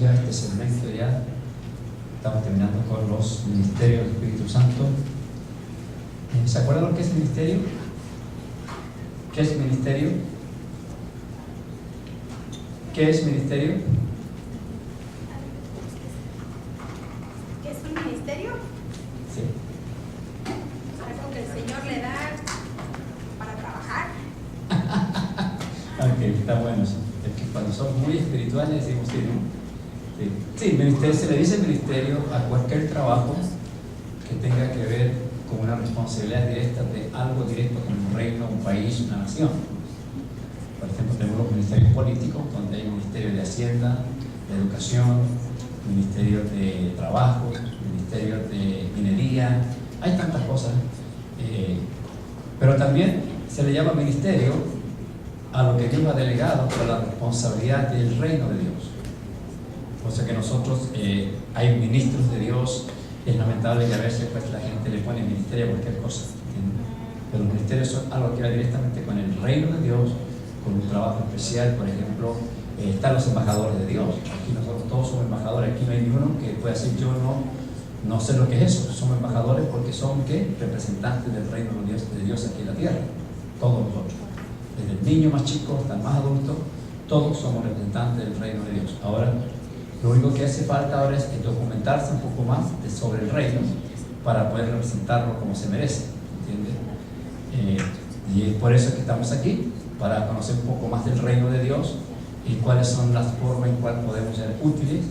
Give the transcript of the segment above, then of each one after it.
Ya este segmento ya estamos terminando con los ministerios del Espíritu Santo. ¿Se acuerdan lo que es ministerio? ¿Qué es ministerio? ¿Qué es ministerio? ¿Qué es un ministerio? Sí. Algo que el Señor le da para trabajar. Ok, está bueno eso. Es que cuando somos muy espirituales decimos sí, ¿no? Sí, ministerio, se le dice ministerio a cualquier trabajo que tenga que ver con una responsabilidad directa de algo directo con un reino, un país, una nación. Por ejemplo, tenemos los ministerios políticos, donde hay ministerio de Hacienda, de Educación, ministerio de Trabajo, ministerio de Minería, hay tantas cosas. Pero también se le llama ministerio a lo que Dios ha delegado por la responsabilidad del reino de Dios. O sea que nosotros, hay ministros de Dios. Es lamentable que a veces pues, la gente le pone ministerio a cualquier cosa, ¿entiendes? Pero los ministerios son algo que va directamente con el reino de Dios, con un trabajo especial. Por ejemplo, están los embajadores de Dios. Aquí nosotros todos somos embajadores. Aquí no hay ninguno que pueda decir yo no sé lo que es eso. Somos embajadores porque somos ¿qué? Representantes del reino de Dios aquí en la tierra. Todos nosotros, desde el niño más chico hasta el más adulto, todos somos representantes del reino de Dios. Ahora, lo único que hace falta ahora es documentarse un poco más sobre el reino para poder representarlo como se merece, ¿entiendes? Y es por eso que estamos aquí, para conocer un poco más del reino de Dios y cuáles son las formas en cuales podemos ser útiles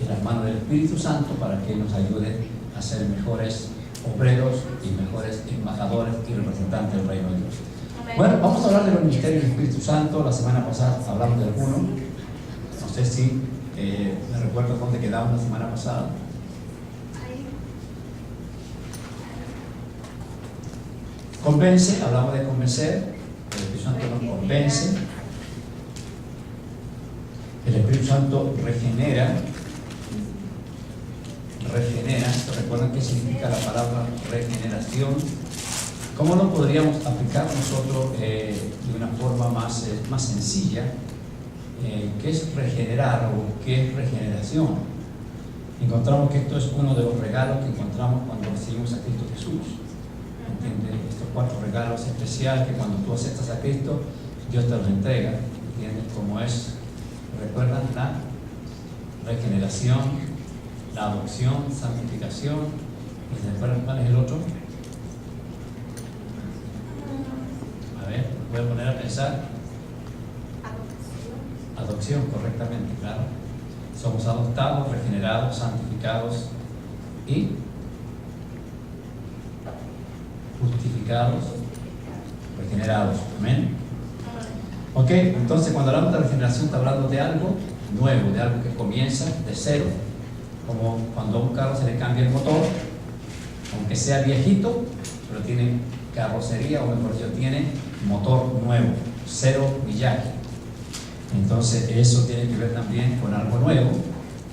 en las manos del Espíritu Santo para que nos ayude a ser mejores obreros y mejores embajadores y representantes del reino de Dios. Bueno, vamos a hablar de los ministerios del Espíritu Santo. La semana pasada hablamos de algunos. No sé si me recuerdo dónde quedamos la semana pasada. Convence, hablamos de convencer. El Espíritu Santo nos convence. El Espíritu Santo regenera. ¿Recuerdan qué significa la palabra regeneración? ¿Cómo lo podríamos aplicar nosotros de una forma más sencilla? ¿Qué es regenerar o qué es regeneración? Encontramos que esto es uno de los regalos que encontramos cuando recibimos a Cristo Jesús. ¿Entiendes? Estos 4 regalos especiales que cuando tú aceptas a Cristo, Dios te los entrega. ¿Entiendes? Como es, recuerdan, la regeneración, la adopción, santificación. ¿Y se recuerdan cuál es el otro? A ver, voy a poner a pensar. Adopción, correctamente, claro. Somos adoptados, regenerados, santificados y justificados, regenerados. Amén. Ok, entonces cuando hablamos de regeneración está hablando de algo nuevo, de algo que comienza de cero. Como cuando a un carro se le cambia el motor, aunque sea viejito, pero tiene carrocería, o mejor dicho, tiene motor nuevo, 0 millaje. Entonces eso tiene que ver también con algo nuevo.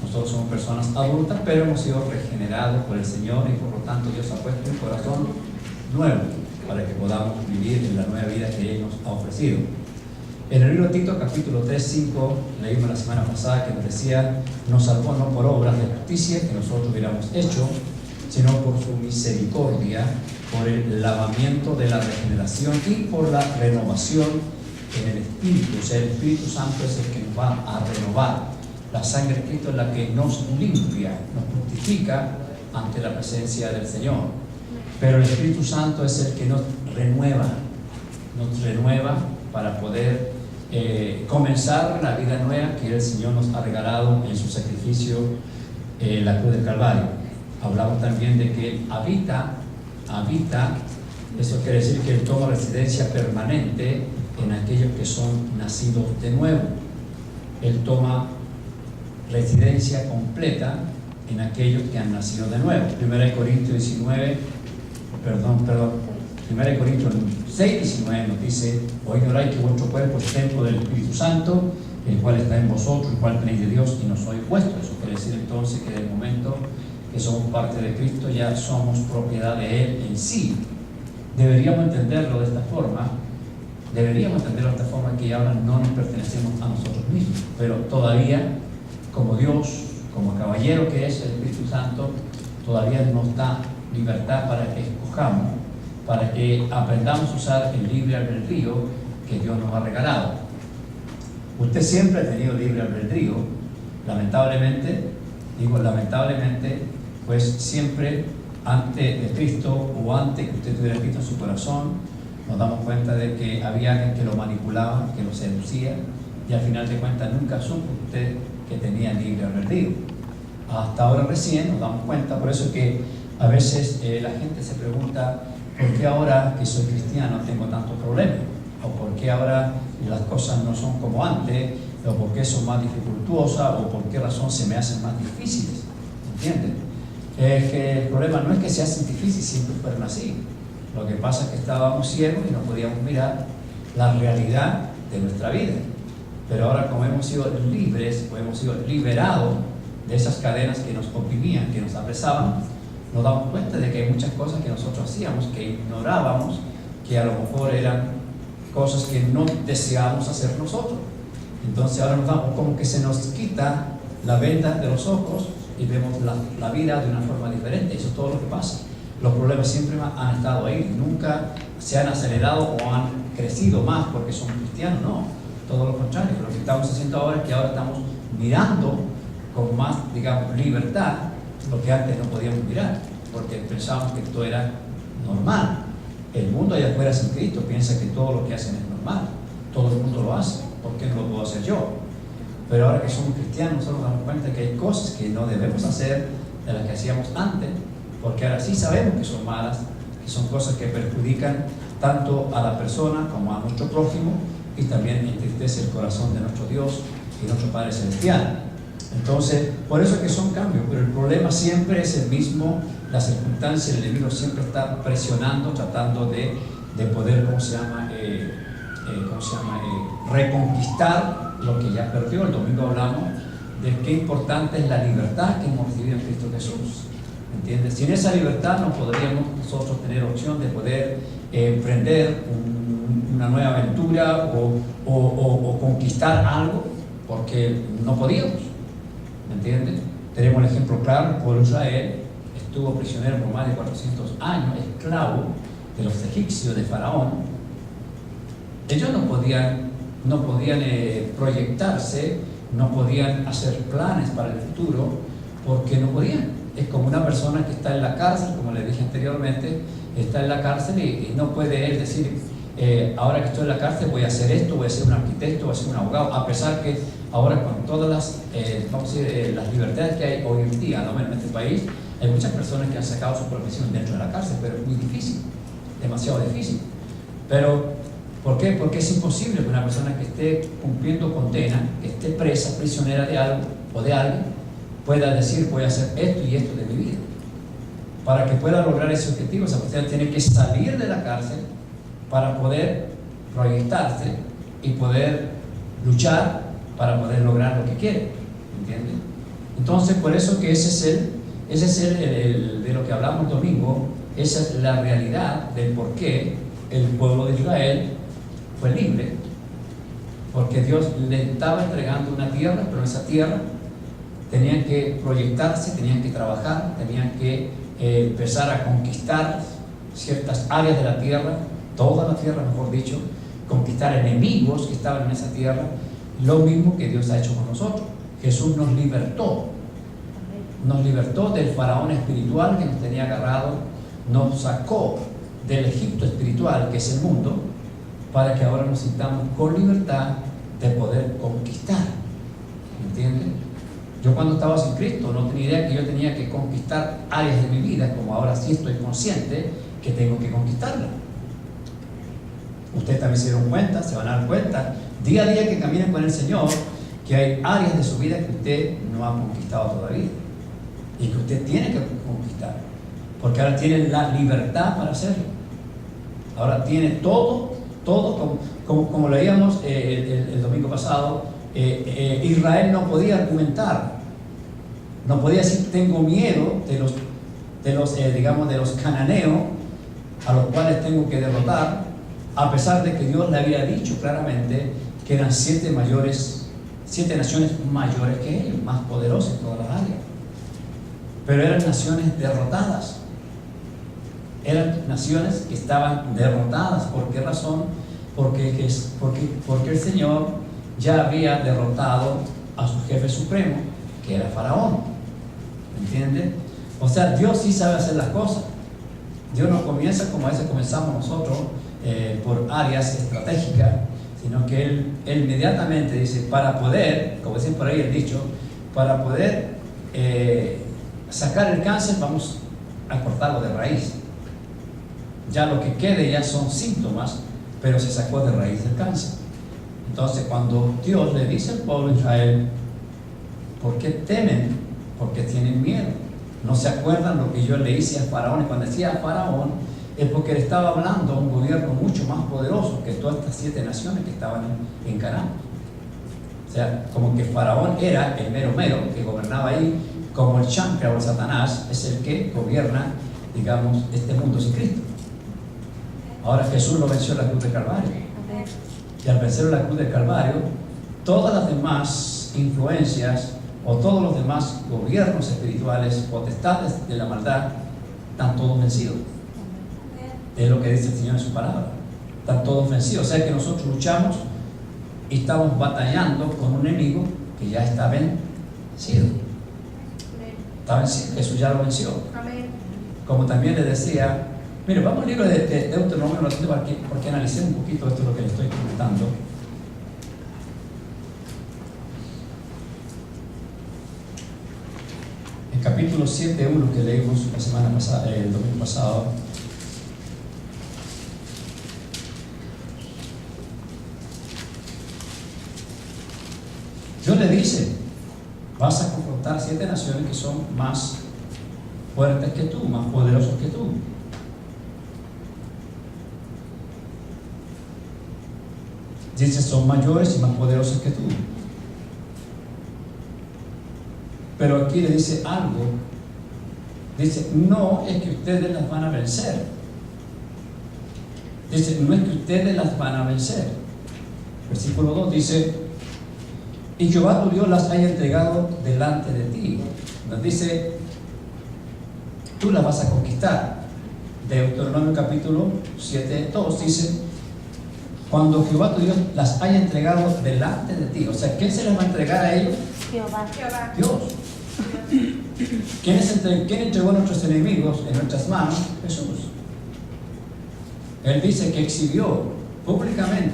Nosotros somos personas adultas, pero hemos sido regenerados por el Señor y por lo tanto Dios ha puesto un corazón nuevo para que podamos vivir en la nueva vida que Él nos ha ofrecido. En el libro de Tito, capítulo 3, 5, leímos la semana pasada que nos decía: nos salvó no por obras de justicia que nosotros hubiéramos hecho, sino por su misericordia, por el lavamiento de la regeneración y por la renovación en el Espíritu. O sea, el Espíritu Santo es el que nos va a renovar. La sangre de Cristo es la que nos limpia, nos justifica ante la presencia del Señor. Pero el Espíritu Santo es el que nos renueva para poder comenzar la vida nueva que el Señor nos ha regalado en su sacrificio en la cruz del Calvario. Hablamos también de que Él habita, eso quiere decir que Él toma residencia permanente en aquellos que son nacidos de nuevo. Él toma residencia completa en aquellos que han nacido de nuevo. 1 Corintios 6, 19 nos dice: o ignoráis que vuestro cuerpo es templo del Espíritu Santo, el cual está en vosotros, el cual tenéis de Dios y no sois vuestros. Eso quiere decir entonces que en el momento que somos parte de Cristo ya somos propiedad de Él en sí. Deberíamos entenderlo de esta forma, que ahora no nos pertenecemos a nosotros mismos, pero todavía como Dios, como caballero que es el Espíritu Santo, todavía nos da libertad para que escojamos, para que aprendamos a usar el libre albedrío que Dios nos ha regalado. Usted siempre ha tenido libre albedrío, lamentablemente, pues siempre antes de Cristo o antes que usted tuviera Cristo en su corazón, nos damos cuenta de que había alguien que lo manipulaba, que lo seducía, y al final de cuentas nunca supo usted que tenía libre albedrío. Hasta ahora recién nos damos cuenta, por eso que a veces la gente se pregunta ¿por qué ahora que soy cristiano tengo tantos problemas? ¿O por qué ahora las cosas no son como antes? ¿O por qué son más dificultuosas? ¿O por qué razón se me hacen más difíciles? ¿Entienden? Es que el problema no es que se hacen difíciles, siempre fueron así. Lo que pasa es que estábamos ciegos y no podíamos mirar la realidad de nuestra vida. Pero ahora, como hemos sido libres, o hemos sido liberados de esas cadenas que nos oprimían, que nos apresaban, nos damos cuenta de que hay muchas cosas que nosotros hacíamos, que ignorábamos, que a lo mejor eran cosas que no deseábamos hacer nosotros. Entonces ahora nos damos como que se nos quita la venda de los ojos y vemos la vida de una forma diferente. Eso es todo lo que pasa. Los problemas siempre han estado ahí, nunca se han acelerado o han crecido más porque somos cristianos, no, todo lo contrario. Lo que estamos haciendo ahora es que ahora estamos mirando con más, digamos, libertad lo que antes no podíamos mirar, porque pensábamos que todo era normal. El mundo allá afuera sin Cristo piensa que todo lo que hacen es normal, todo el mundo lo hace, ¿por qué no lo puedo hacer yo? Pero ahora que somos cristianos, nosotros nos damos cuenta que hay cosas que no debemos hacer de las que hacíamos antes, porque ahora sí sabemos que son malas, que son cosas que perjudican tanto a la persona como a nuestro prójimo, y también entristece el corazón de nuestro Dios y nuestro Padre Celestial. Entonces, por eso es que son cambios, pero el problema siempre es el mismo, la circunstancia, el enemigo siempre está presionando, tratando de poder, reconquistar lo que ya perdió. El domingo hablamos de qué importante es la libertad que hemos recibido en Cristo Jesús. ¿Entiendes? Sin esa libertad no podríamos nosotros tener opción de poder emprender una nueva aventura o conquistar algo, porque no podíamos. ¿Me entiendes? Tenemos el ejemplo claro: el pueblo de Israel estuvo prisionero por más de 400 años, esclavo de los egipcios, de Faraón. Ellos no podían proyectarse, no podían hacer planes para el futuro, porque no podían. Es como una persona que está en la cárcel, como le dije anteriormente, está en la cárcel y no puede él decir, ahora que estoy en la cárcel voy a hacer esto, voy a ser un arquitecto, voy a ser un abogado, a pesar que ahora con todas las, las libertades que hay hoy en día, ¿no?, en este país, hay muchas personas que han sacado su profesión dentro de la cárcel, pero es muy difícil, demasiado difícil. Pero, ¿por qué? Porque es imposible que una persona que esté cumpliendo condena, que esté presa, prisionera de algo o de alguien, pueda decir, voy a hacer esto y esto de mi vida. Para que pueda lograr ese objetivo, esa persona tiene que salir de la cárcel para poder proyectarse y poder luchar para poder lograr lo que quiere. ¿Entiendes? Entonces, por eso que ese es el de lo que hablamos el domingo, esa es la realidad del por qué el pueblo de Israel fue libre, porque Dios le estaba entregando una tierra, pero esa tierra tenían que proyectarse, tenían que trabajar, tenían que empezar a conquistar ciertas áreas de la tierra, toda la tierra, mejor dicho, conquistar enemigos que estaban en esa tierra, lo mismo que Dios ha hecho con nosotros. Jesús nos libertó del faraón espiritual que nos tenía agarrado, nos sacó del Egipto espiritual, que es el mundo, para que ahora nos sintamos con libertad de poder conquistar. ¿Entienden? Yo cuando estaba sin Cristo no tenía idea que yo tenía que conquistar áreas de mi vida, como ahora sí estoy consciente que tengo que conquistarla. Ustedes también se dieron cuenta, se van a dar cuenta, día a día que caminen con el Señor, que hay áreas de su vida que usted no ha conquistado todavía y que usted tiene que conquistar, porque ahora tiene la libertad para hacerlo. Ahora tiene todo como leíamos el domingo pasado. Israel no podía argumentar, no podía decir tengo miedo de los cananeos a los cuales tengo que derrotar, a pesar de que Dios le había dicho claramente que eran 7 mayores 7 naciones mayores que ellos, más poderosas en todas las áreas. Pero eran naciones derrotadas. Eran naciones que estaban derrotadas. ¿Por qué razón? Porque el Señor ya había derrotado a su jefe supremo, que era Faraón. ¿Entienden? O sea, Dios sí sabe hacer las cosas. Dios no comienza como a veces comenzamos nosotros, por áreas estratégicas, sino que Él inmediatamente dice, para poder, como dicen por ahí el dicho, para poder sacar el cáncer, vamos a cortarlo de raíz. Ya lo que quede ya son síntomas, pero se sacó de raíz el cáncer. Entonces, cuando Dios le dice al pueblo de Israel, ¿por qué temen? Porque tienen miedo. No se acuerdan lo que yo le hice a Faraón. Y cuando decía a Faraón, es porque le estaba hablando a un gobierno mucho más poderoso que todas estas 7 naciones que estaban en Canaán. O sea, como que Faraón era el mero que gobernaba ahí, como el chancra o el Satanás es el que gobierna, digamos, este mundo sin Cristo. Ahora Jesús lo venció en la cruz del Calvario. Y al vencer la cruz del Calvario, todas las demás influencias o todos los demás gobiernos espirituales, potestades de la maldad, están todos vencidos. Es lo que dice el Señor en su palabra. Están todos vencidos. O sea que nosotros luchamos y estamos batallando con un enemigo que ya está vencido. Está vencido. Jesús ya lo venció. Como también le decía, mire, vamos al libro de Deuteronomio, porque analicemos un poquito esto, lo que le estoy comentando. El capítulo 7:1 que leímos la semana pasada, el domingo pasado. Dios le dice, vas a confrontar 7 naciones que son más fuertes que tú, más poderosos que tú. Dice, son mayores y más poderosos que tú. Pero aquí le dice algo. Dice, no es que ustedes las van a vencer. Dice, no es que ustedes las van a vencer. Versículo 2 dice, y Jehová tu Dios las haya entregado delante de ti. Nos dice, tú las vas a conquistar. Deuteronomio capítulo 7:2 dice, cuando Jehová tu Dios las haya entregado delante de ti. O sea, ¿quién se las va a entregar a ellos? Jehová. Dios. ¿Quién entregó a nuestros enemigos en nuestras manos? Jesús. Él dice que exhibió públicamente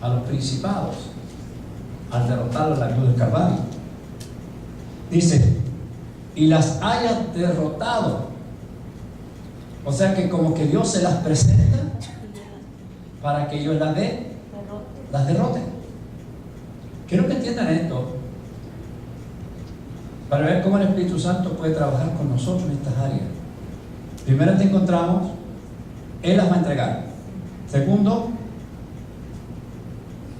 a los principados al derrotarlos en la cruz del Calvario. Dice, y las haya derrotado. O sea que como que Dios se las presenta para que ellos las derroten. Quiero que entiendan esto para ver cómo el Espíritu Santo puede trabajar con nosotros en estas áreas. Primero te encontramos, Él las va a entregar. Segundo,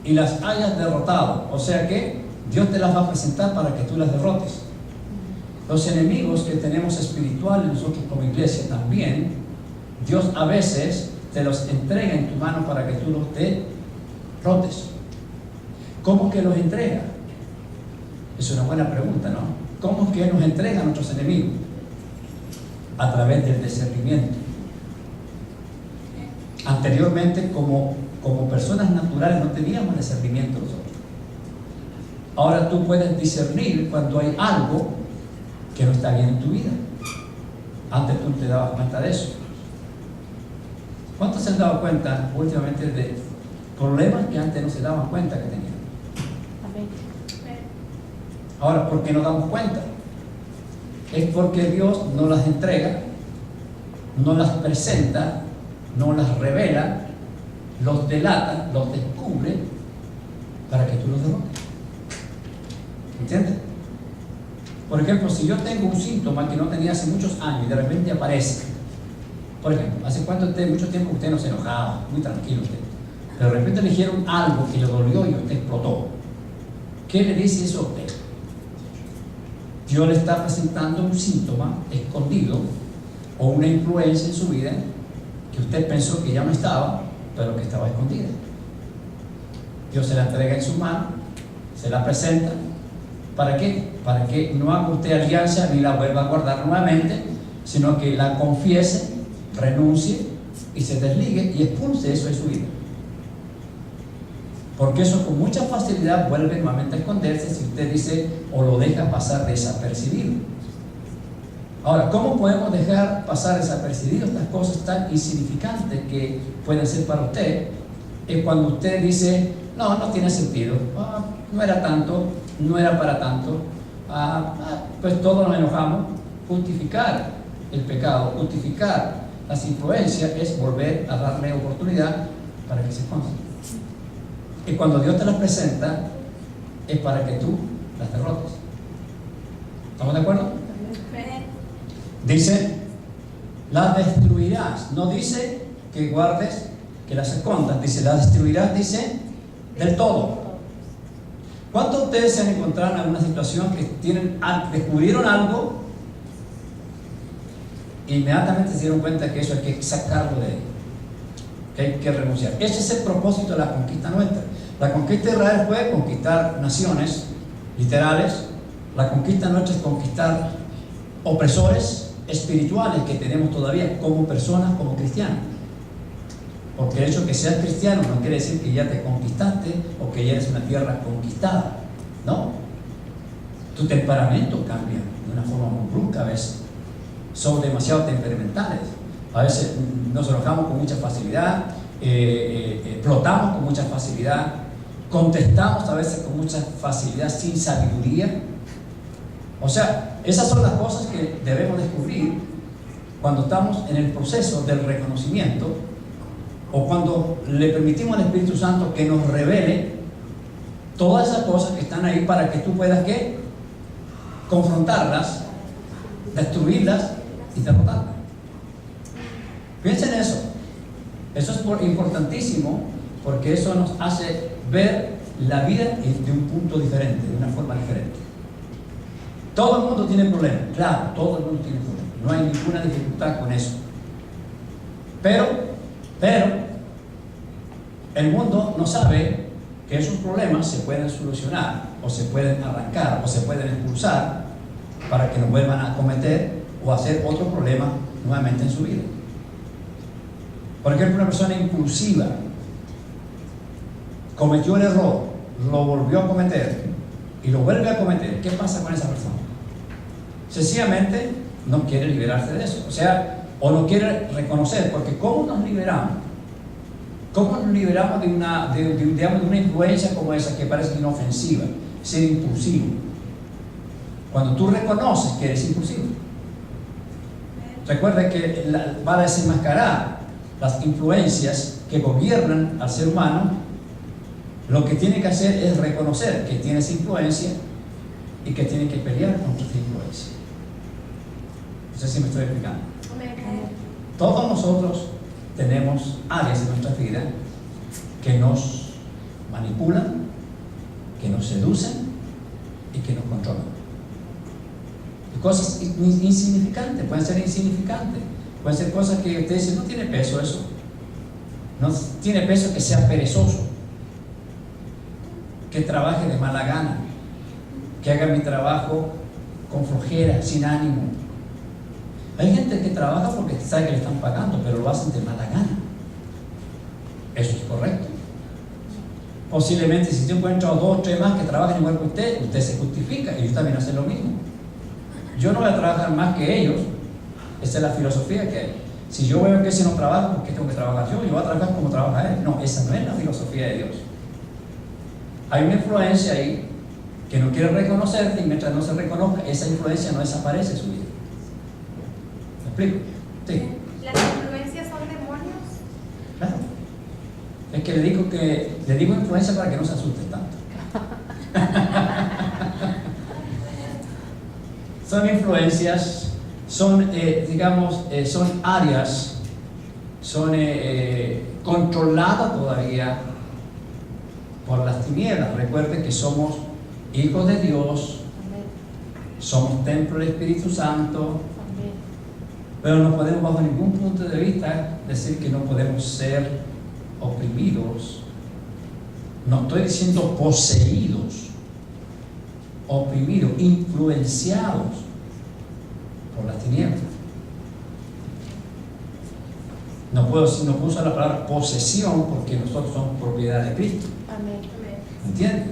y las hayas derrotado. O sea que Dios te las va a presentar para que tú las derrotes. Los enemigos que tenemos espirituales nosotros como iglesia también, Dios a veces te los entrega en tu mano para que tú los derrotes. ¿Cómo que los entrega? Es una buena pregunta, ¿no? ¿Cómo es que Él nos entrega a nuestros enemigos? A través del discernimiento. Anteriormente, como personas naturales, no teníamos discernimiento nosotros. Ahora tú puedes discernir cuando hay algo que no está bien en tu vida. Antes tú no te dabas cuenta de eso. ¿Cuántos se han dado cuenta últimamente de problemas que antes no se daban cuenta que tenían? Ahora, ¿por qué no damos cuenta? Es porque Dios nos las entrega, nos las presenta, nos las revela, los delata, los descubre para que tú los derrotes. ¿Entiendes? Por ejemplo, si yo tengo un síntoma que no tenía hace muchos años y de repente aparece, por ejemplo, ¿hace mucho tiempo usted no se enojaba? Muy tranquilo usted. Pero de repente le dijeron algo que le dolió y usted explotó. ¿Qué le dice eso a usted? Dios le está presentando un síntoma escondido o una influencia en su vida que usted pensó que ya no estaba, pero que estaba escondida. Dios se la entrega en su mano, Se la presenta. ¿Para qué? Para que no haga usted alianza ni la vuelva a guardar nuevamente, sino que la confiese, renuncie y se desligue y expulse eso de su vida. Porque eso con mucha facilidad vuelve nuevamente a esconderse si usted dice o lo deja pasar desapercibido. Ahora, ¿cómo podemos dejar pasar desapercibido estas cosas tan insignificantes que pueden ser para usted? Es cuando usted dice, no tiene sentido, no era tanto, no era para tanto, pues todos nos enojamos. Justificar el pecado, justificar las influencias es volver a darle oportunidad para que se esconda. Y cuando Dios te las presenta, es para que tú las derrotes. ¿Estamos de acuerdo? Dice, las destruirás. No dice que guardes, que las escondas. Dice, las destruirás, dice, del todo. ¿Cuántos de ustedes se han encontrado en alguna situación que descubrieron algo e inmediatamente se dieron cuenta que eso hay que sacarlo de ahí, que hay que renunciar? Ese es el propósito de la conquista nuestra. La conquista de Israel fue conquistar naciones literales. La conquista nuestra es conquistar opresores espirituales que tenemos todavía como personas, como cristianos. Porque el hecho de que seas cristiano no quiere decir que ya te conquistaste o que ya eres una tierra conquistada. No. Tu temperamento cambia de una forma muy brusca a veces. Somos demasiado temperamentales. A veces nos enojamos con mucha facilidad, explotamos con mucha facilidad, contestamos a veces con mucha facilidad sin sabiduría. O sea, esas son las cosas que debemos descubrir cuando estamos en el proceso del reconocimiento o cuando le permitimos al Espíritu Santo que nos revele todas esas cosas que están ahí para que tú puedas ¿qué? Confrontarlas, destruirlas y derrotarlas. Piensen en eso. Eso es importantísimo porque eso nos hace ver la vida de un punto diferente, de una forma diferente. Todo el mundo tiene problemas, claro, todo el mundo tiene problemas. No hay ninguna dificultad con eso. Pero el mundo no sabe que esos problemas se pueden solucionar o se pueden arrancar o se pueden expulsar para que no vuelvan a cometer o hacer otro problema nuevamente en su vida. Por ejemplo, una persona impulsiva cometió el error, lo volvió a cometer y lo vuelve a cometer. ¿Qué pasa con esa persona? Sencillamente no quiere liberarse de eso, o no quiere reconocer, porque ¿cómo nos liberamos? ¿Cómo nos liberamos de una influencia como esa que parece inofensiva, ser impulsivo? Cuando tú reconoces que eres impulsivo. Recuerda que va a desenmascarar las influencias que gobiernan al ser humano. Lo que tiene que hacer es reconocer que tienes influencia y que tiene que pelear contra esa influencia. No sé si me estoy explicando. Todos nosotros tenemos áreas en nuestra vida que nos manipulan, que nos seducen y que nos controlan. Y cosas insignificantes, pueden ser insignificantes, pueden ser cosas que usted dice, no tiene peso eso, no tiene peso que sea perezoso, que trabaje de mala gana, que haga mi trabajo con flojera, sin ánimo. Hay gente que trabaja porque sabe que le están pagando, pero lo hacen de mala gana. Eso es correcto. Posiblemente si yo encuentro 2 o 3 más que trabajan igual que usted se justifica y ellos también hacen lo mismo. Yo no voy a trabajar más que ellos. Esa es la filosofía que hay. Si yo veo que ese no trabaja, ¿por qué tengo que trabajar yo? Yo voy a trabajar como trabaja él. No, esa no es la filosofía de Dios. Hay una influencia ahí que no quiere reconocerse y mientras no se reconozca, esa influencia no desaparece de su vida. ¿Me explico? Sí. ¿Las influencias son demonios? Claro. Es que le digo influencia para que no se asuste tanto. Son influencias, son son áreas, son controladas todavía por las tinieblas. Recuerden que somos hijos de Dios, somos templo del Espíritu Santo, pero no podemos bajo ningún punto de vista decir que no podemos ser oprimidos. No estoy diciendo poseídos, oprimidos, influenciados por las tinieblas. No puedo usar la palabra posesión porque nosotros somos propiedad de Cristo. Amén. ¿Entiendes?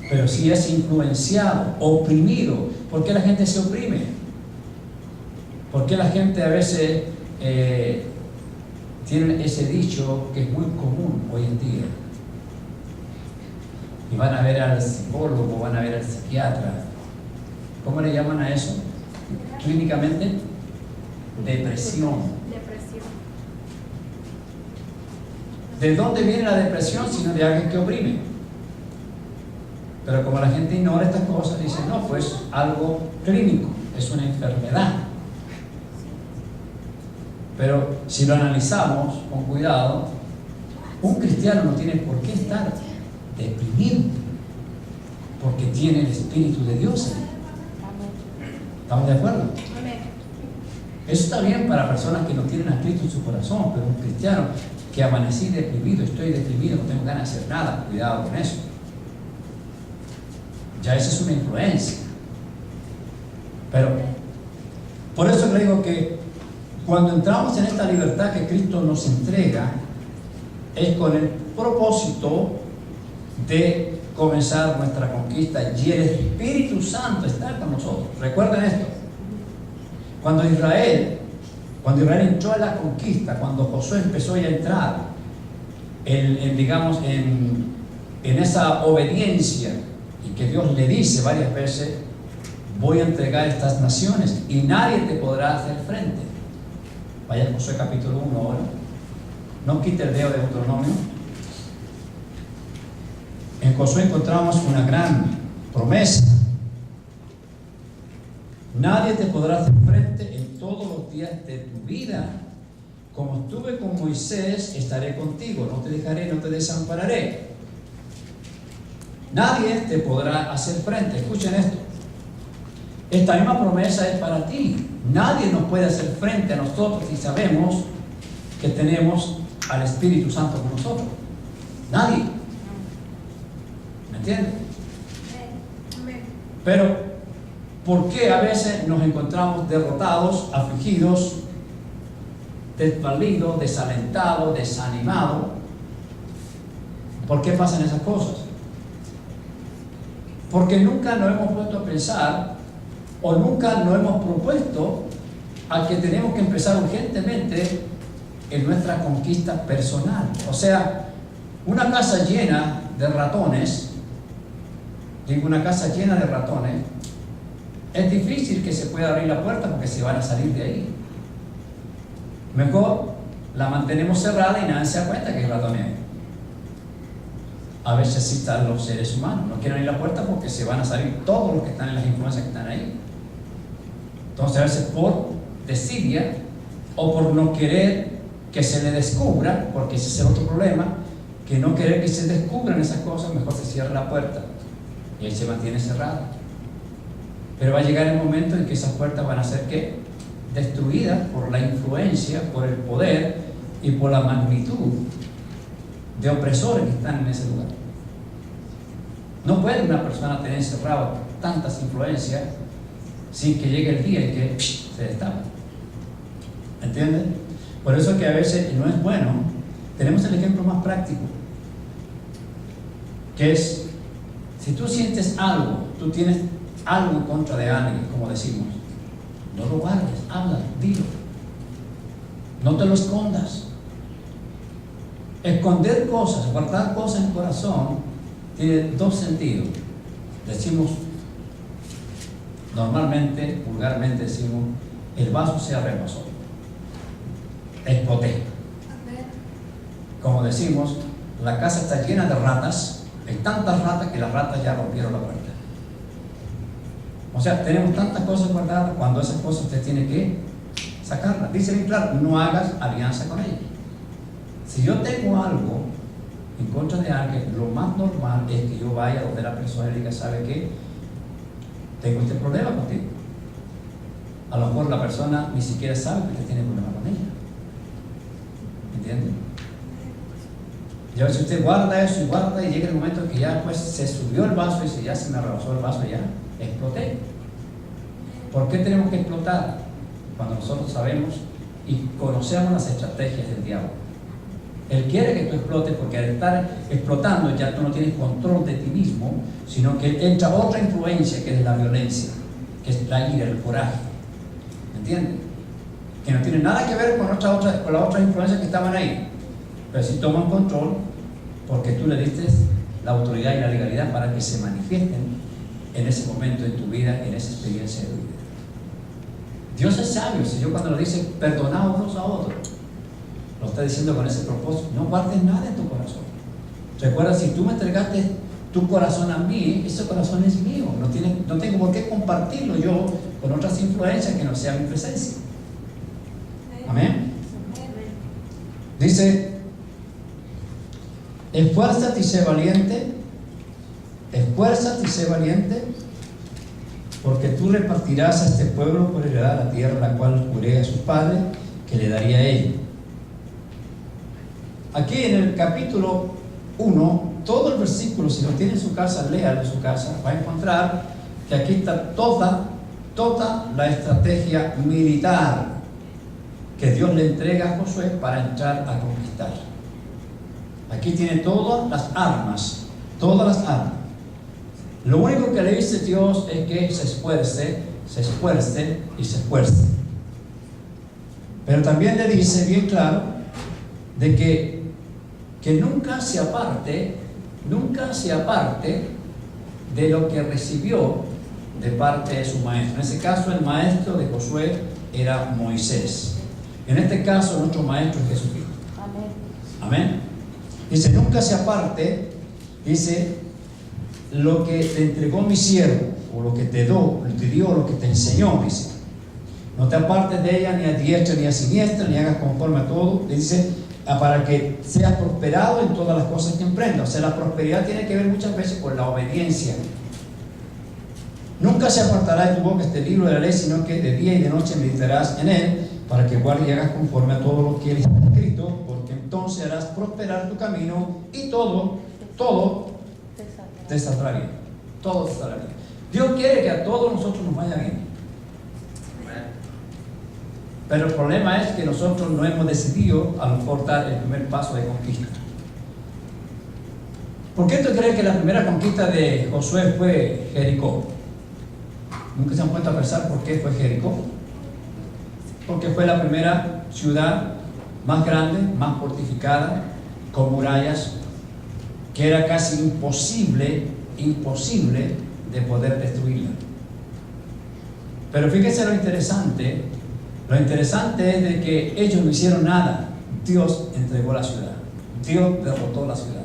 Pero si es influenciado, oprimido. ¿Por qué la gente se oprime? ¿Por qué la gente a veces tiene ese dicho que es muy común hoy en día? Y van a ver al psicólogo, van a ver al psiquiatra. ¿Cómo le llaman a eso? Clínicamente, depresión. Depresión. ¿De dónde viene la depresión sino de alguien que oprime? Pero como la gente ignora estas cosas, dice, no, pues algo clínico, es una enfermedad. Pero si lo analizamos con cuidado, un cristiano no tiene por qué estar deprimido, porque tiene el Espíritu de Dios en él. ¿Estamos de acuerdo? Amén. Eso está bien para personas que no tienen a Cristo en su corazón, pero un cristiano que amanecí deprimido, estoy deprimido, no tengo ganas de hacer nada, cuidado con eso. Ya esa es una influencia. Pero por eso le digo que cuando entramos en esta libertad que Cristo nos entrega, es con el propósito de comenzar nuestra conquista, y el Espíritu Santo está con nosotros. Recuerden esto: cuando Israel entró a la conquista, cuando Josué empezó ya a entrar en esa obediencia, y que Dios le dice varias veces, voy a entregar estas naciones y nadie te podrá hacer frente. Vaya a Josué capítulo 1 ahora. No quite el dedo de Deuteronomio. En Josué encontramos una gran promesa. Nadie te podrá hacer frente en todos los días de tu vida. Como estuve con Moisés, estaré contigo. No te dejaré, no te desampararé. Nadie te podrá hacer frente. Escuchen esto. Esta misma promesa es para ti. Nadie nos puede hacer frente a nosotros si sabemos que tenemos al Espíritu Santo con nosotros. Nadie. ¿Me entiendes? Amén. Pero, ¿por qué a veces nos encontramos derrotados, afligidos, desvalidos, desalentados, desanimados? ¿Por qué pasan esas cosas? Porque nunca nos hemos puesto a pensar, o nunca nos hemos propuesto a que tenemos que empezar urgentemente en nuestra conquista personal. O sea, una casa llena de ratones, digo, una casa llena de ratones, es difícil que se pueda abrir la puerta porque se van a salir de ahí. Mejor la mantenemos cerrada y nadie se da cuenta que hay ratones ahí. A veces sí están los seres humanos, no quieren abrir la puerta porque se van a salir todos los que están en las influencias que están ahí. Entonces, a veces por desidia o por no querer que se le descubra, porque ese es el otro problema, que no querer que se descubran esas cosas, mejor se cierra la puerta y ahí se mantiene cerrada. Pero va a llegar el momento en que esas puertas van a ser ¿qué? Destruidas por la influencia, por el poder y por la magnitud de opresores que están en ese lugar. No puede una persona tener encerrado tantas influencias sin que llegue el día en que se destapa. ¿Entienden? Por eso es que a veces no es bueno. Tenemos el ejemplo más práctico, que es, si tú sientes algo, tú tienes algo en contra de alguien, como decimos, no lo guardes, habla, dilo. No te lo escondas. Esconder cosas, guardar cosas en el corazón, tiene dos sentidos. Decimos, normalmente, vulgarmente decimos, el vaso se rebasó. Exploté. Como decimos, la casa está llena de ratas, hay tantas ratas que las ratas ya rompieron la puerta. O sea, tenemos tantas cosas guardadas, cuando esas cosas usted tiene que sacarlas. Dice bien claro, no hagas alianza con ellas. Si yo tengo algo en contra de alguien, lo más normal es que yo vaya donde la persona y diga, ¿sabe qué? Tengo este problema contigo. A lo mejor la persona ni siquiera sabe que usted tiene problema con ella. ¿Entienden? Y a veces usted guarda eso y llega el momento que ya pues se subió el vaso y dice, ya se me rebasó el vaso, ya exploté. ¿Por qué tenemos que explotar? Cuando nosotros sabemos y conocemos las estrategias del diablo. Él quiere que tú explotes porque al estar explotando ya tú no tienes control de ti mismo, sino que entra otra influencia que es la violencia, que es la ira, el coraje. ¿Me entiendes? Que no tiene nada que ver con las otras influencias que estaban ahí. Pero sí toman control porque tú le diste la autoridad y la legalidad para que se manifiesten en ese momento de tu vida, en esa experiencia de tu vida. Dios es sabio. Si yo cuando lo dice, perdonaos unos a otros, lo está diciendo con ese propósito. No guardes nada en tu corazón. Recuerda, si tú me entregaste tu corazón a mí, ese corazón es mío. No tengo por qué compartirlo yo con otras influencias que no sea mi presencia. Amén. Dice, esfuérzate y sé valiente, porque tú repartirás a este pueblo por heredad la tierra, la cual juré a sus padres que le daría a ellos. Aquí en el capítulo 1, todo el versículo, si lo tiene en su casa, léalo en su casa, va a encontrar que aquí está toda la estrategia militar que Dios le entrega a Josué para entrar a conquistar. Aquí tiene todas las armas. Lo único que le dice Dios es que se esfuerce. Pero también le dice bien claro de que nunca se aparte de lo que recibió de parte de su maestro. En ese caso, el maestro de Josué era Moisés. En este caso, nuestro maestro es Jesucristo. Amén. Dice, nunca se aparte, dice, lo que te entregó mi siervo, o lo que te dio, lo que te enseñó, dice. No te apartes de ella ni a diestra ni a siniestra, ni hagas conforme a todo. Le dice, para que seas prosperado en todas las cosas que emprendas. O sea, la prosperidad tiene que ver muchas veces con la obediencia. Nunca se apartará de tu boca este libro de la ley, sino que de día y de noche meditarás en él, para que guardes y hagas conforme a todo lo que él está escrito, porque entonces harás prosperar tu camino y todo te saldrá bien. Todo te saldrá bien. Dios quiere que a todos nosotros nos vaya bien. Pero el problema es que nosotros no hemos decidido a lo mejor dar el primer paso de conquista. ¿Por qué tú crees que la primera conquista de Josué fue Jericó? ¿Nunca se han puesto a pensar por qué fue Jericó? Porque fue la primera ciudad más grande, más fortificada, con murallas, que era casi imposible de poder destruirla. Pero fíjense lo interesante es de que ellos no hicieron nada. Dios entregó la ciudad. Dios derrotó la ciudad.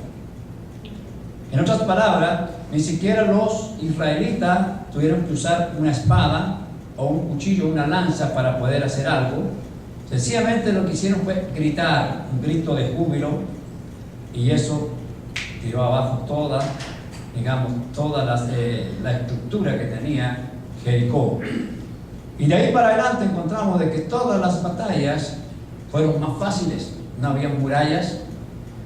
En otras palabras, ni siquiera los israelitas tuvieron que usar una espada o un cuchillo, una lanza para poder hacer algo. Sencillamente lo que hicieron fue gritar, un grito de júbilo, y eso tiró abajo toda la estructura que tenía Jericó. Y de ahí para adelante encontramos de que todas las batallas fueron más fáciles. No había murallas,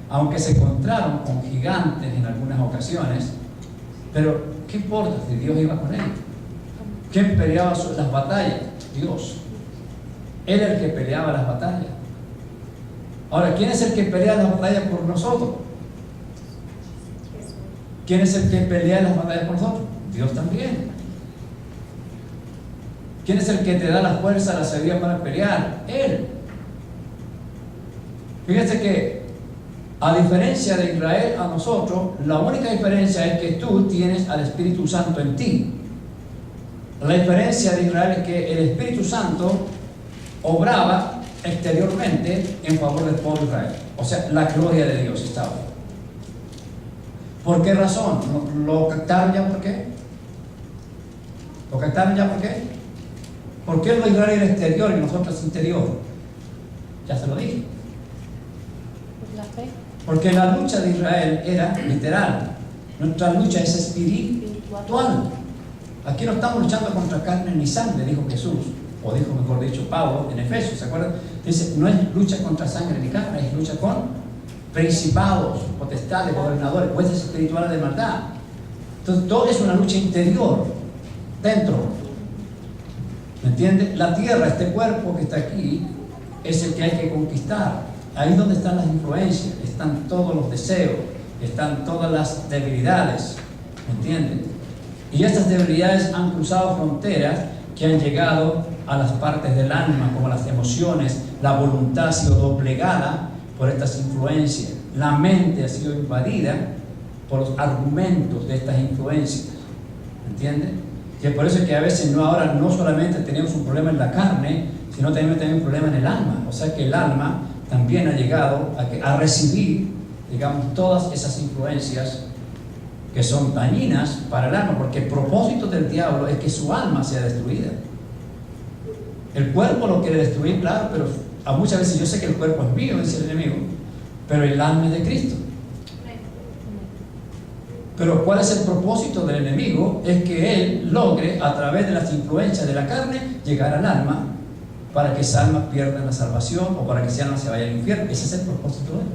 aunque se encontraron con gigantes en algunas ocasiones, pero ¿qué importa si Dios iba con él? ¿Quién peleaba las batallas? Dios. Él era el que peleaba las batallas. Ahora, ¿quién es el que pelea las batallas por nosotros? ¿Quién es el que pelea las batallas por nosotros? Dios también. ¿Quién es el que te da la fuerza, la sabiduría para pelear? Él. Fíjate que a diferencia de Israel a nosotros, la única diferencia es que tú tienes al Espíritu Santo en ti. La diferencia de Israel es que el Espíritu Santo obraba exteriormente en favor del pueblo de Israel. O sea, la gloria de Dios estaba. ¿Por qué razón? ¿Lo captaron ya por qué? ¿Lo captaron ya por qué? ¿Por qué Israel era exterior y nosotros interior? Ya se lo dije. La fe. Porque la lucha de Israel era literal. Nuestra lucha es espiritual. Aquí no estamos luchando contra carne ni sangre, dijo Jesús, o dijo mejor dicho Pablo en Efesios, ¿se acuerdan? Dice, no es lucha contra sangre ni carne, es lucha con principados, potestades, gobernadores, jueces espirituales de maldad. Entonces, todo es una lucha interior, dentro. ¿Me entiendes? La tierra, este cuerpo que está aquí, es el que hay que conquistar. Ahí es donde están las influencias, están todos los deseos, están todas las debilidades. ¿Me entiendes? Y estas debilidades han cruzado fronteras que han llegado a las partes del alma, como las emociones. La voluntad ha sido doblegada por estas influencias. La mente ha sido invadida por los argumentos de estas influencias. ¿Me entiendes? Y es por eso que a veces ahora no solamente tenemos un problema en la carne, sino también un problema en el alma. O sea que el alma también ha llegado a recibir, digamos, todas esas influencias que son dañinas para el alma, porque el propósito del diablo es que su alma sea destruida. El cuerpo lo quiere destruir, claro, pero muchas veces yo sé que el cuerpo es mío, dice el enemigo, pero el alma es de Cristo. Pero ¿cuál es el propósito del enemigo? Es que él logre, a través de las influencias de la carne, llegar al alma, para que esa alma pierda la salvación o para que esa alma se vaya al infierno. Ese es el propósito de él.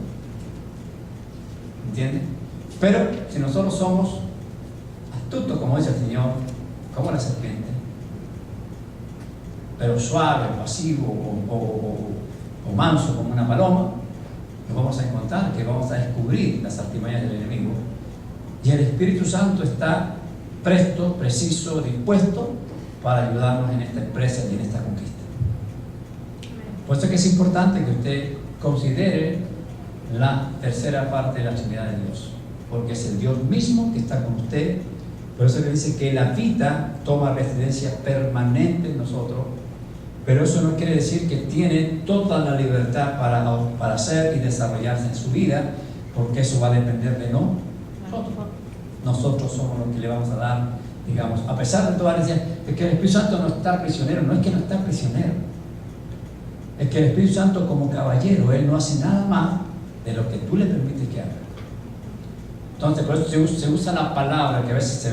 ¿Entiendes? Pero si nosotros somos astutos, como dice el Señor, como la serpiente, pero suave, pasivo o manso como una paloma, nos vamos a encontrar que vamos a descubrir las artimañas del enemigo. Y el Espíritu Santo está presto, preciso, dispuesto para ayudarnos en esta empresa y en esta conquista. Por eso es que es importante que usted considere la tercera parte de la Trinidad de Dios, porque es el Dios mismo que está con usted. Por eso le dice que la vida toma residencia permanente en nosotros, pero eso no quiere decir que tiene toda la libertad para hacer y desarrollarse en su vida, porque eso va a depender de nosotros. Nosotros somos los que le vamos a dar, digamos, a pesar de todas las decían, es que el Espíritu Santo no está prisionero. No es que no está prisionero, es que el Espíritu Santo, como caballero, él no hace nada más de lo que tú le permites que haga. Entonces, por eso se usa la palabra que a veces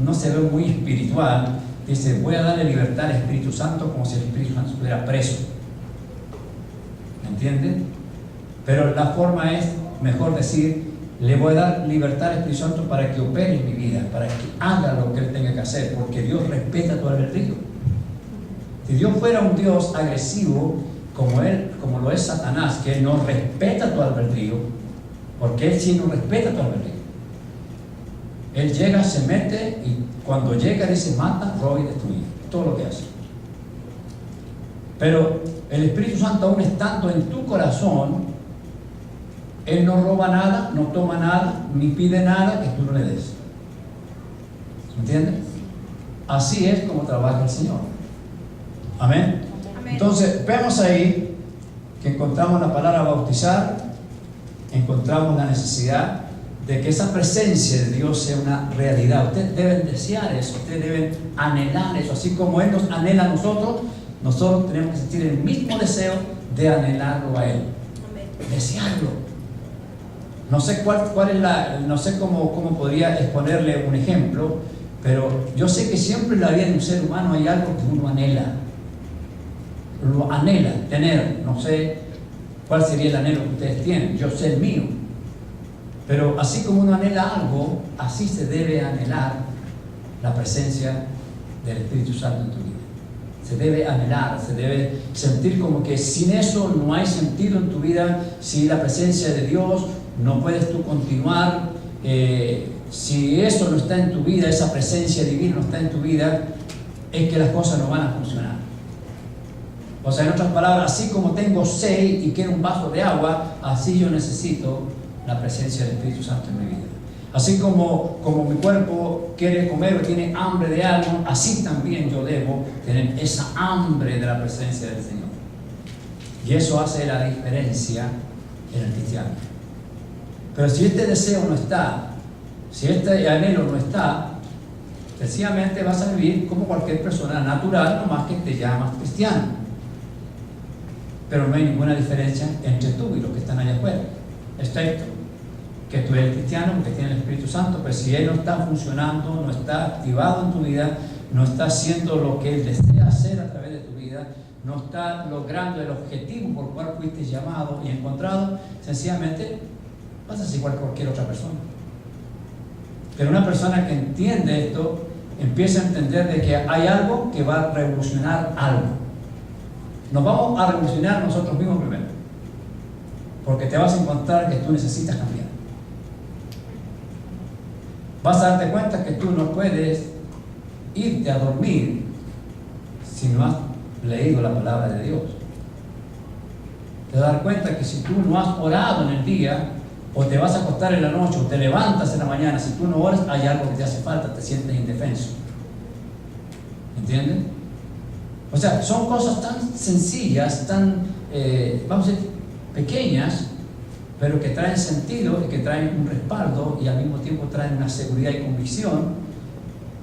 no se ve muy espiritual. Dice, voy a darle libertad al Espíritu Santo, como si el Espíritu Santo estuviera preso. ¿Me entienden? Pero la forma es mejor decir, le voy a dar libertad al Espíritu Santo para que opere en mi vida, para que haga lo que él tenga que hacer, porque Dios respeta tu albedrío. Si Dios fuera un Dios agresivo como lo es Satanás, que él no respeta tu albedrío, porque él sí no respeta tu albedrío. Él llega, se mete y cuando llega dice mata, roba y destruye, todo lo que hace. Pero el Espíritu Santo, aún estando en tu corazón, él no roba nada, no toma nada, ni pide nada que tú no le des. ¿Me entiendes? Así es como trabaja el Señor. Amén. Amén. Entonces, vemos ahí que encontramos la palabra bautizar, encontramos la necesidad de que esa presencia de Dios sea una realidad. Ustedes deben desear eso, ustedes deben anhelar eso, así como Él nos anhela a nosotros tenemos que sentir el mismo deseo de anhelarlo a Él. Amén. Desearlo. No sé no sé cómo podría exponerle un ejemplo, pero yo sé que siempre en la vida de un ser humano hay algo que uno anhela. Lo anhela tener. No sé cuál sería el anhelo que ustedes tienen, yo sé el mío. Pero así como uno anhela algo, así se debe anhelar la presencia del Espíritu Santo en tu vida. Se debe anhelar, se debe sentir como que sin eso no hay sentido en tu vida. Sin la presencia de Dios no puedes tú continuar. Si eso no está en tu vida, esa presencia divina no está en tu vida, es que las cosas no van a funcionar. O sea, en otras palabras, así como tengo sed y quiero un vaso de agua, así yo necesito la presencia del Espíritu Santo en mi vida. Así como mi cuerpo quiere comer o tiene hambre de algo, así también yo debo tener esa hambre de la presencia del Señor. Y eso hace la diferencia en el cristiano. Pero si este deseo no está, si este anhelo no está, sencillamente vas a vivir como cualquier persona natural, nomás que te llamas cristiano. Pero no hay ninguna diferencia entre tú y los que están allá afuera, excepto que tú eres cristiano porque tienes el Espíritu Santo. Pero si Él no está funcionando, no está activado en tu vida, no está haciendo lo que Él desea hacer a través de tu vida, no está logrando el objetivo por el cual fuiste llamado y encontrado, sencillamente vas a ser igual que cualquier otra persona. Pero una persona que entiende esto, empieza a entender de que hay algo que va a revolucionar algo. Nos vamos a revolucionar nosotros mismos primero, porque te vas a encontrar que tú necesitas cambiar. Vas a darte cuenta que tú no puedes irte a dormir si no has leído la palabra de Dios. Te vas a dar cuenta que si tú no has orado en el día, o te vas a acostar en la noche, o te levantas en la mañana, si tú no oras, hay algo que te hace falta, te sientes indefenso. ¿Entienden? O sea, son cosas tan sencillas, tan, vamos a decir, pequeñas, pero que traen sentido y que traen un respaldo y al mismo tiempo traen una seguridad y convicción